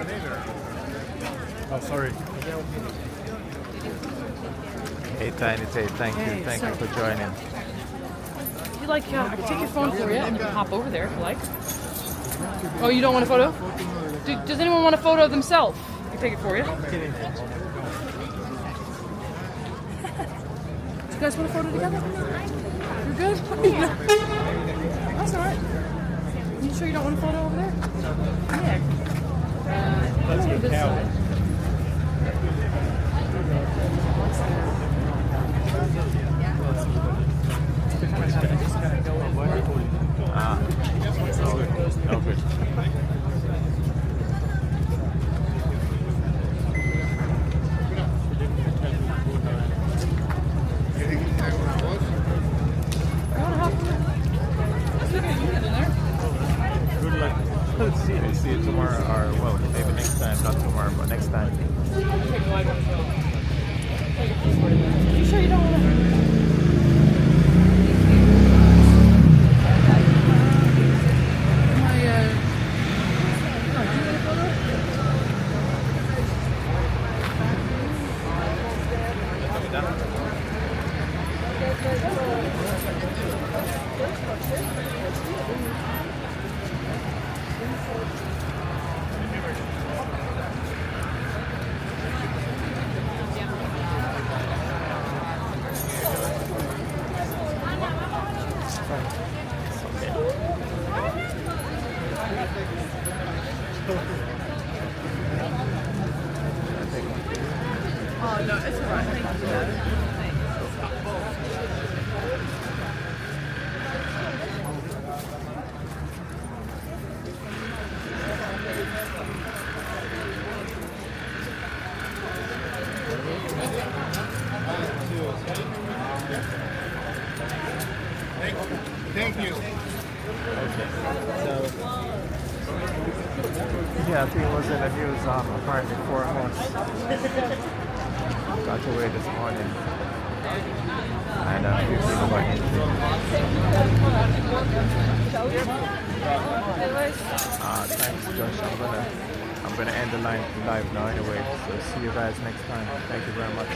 Oh, sorry. Hey, Tiny Tate, thank you for joining. If you like, I can take your phone for you and you can hop over there if you like. Oh, you don't want a photo? Does anyone want a photo of themselves? I can take it for you. Do you guys want a photo together? You're good? That's alright. You sure you don't want a photo over there? Yeah. Let's go this side. No good. Good luck. We'll see you tomorrow, or well, maybe next time. Not tomorrow, but next time. You sure you don't want to? Oh, no, it's alright. Thank you. Thank you. Okay. So, yeah, I think it was in the news apparently 4 months. Got away this morning. And few people got injured. Thanks, Josh. I'm gonna end the live now anyway. So see you guys next time. Thank you very much.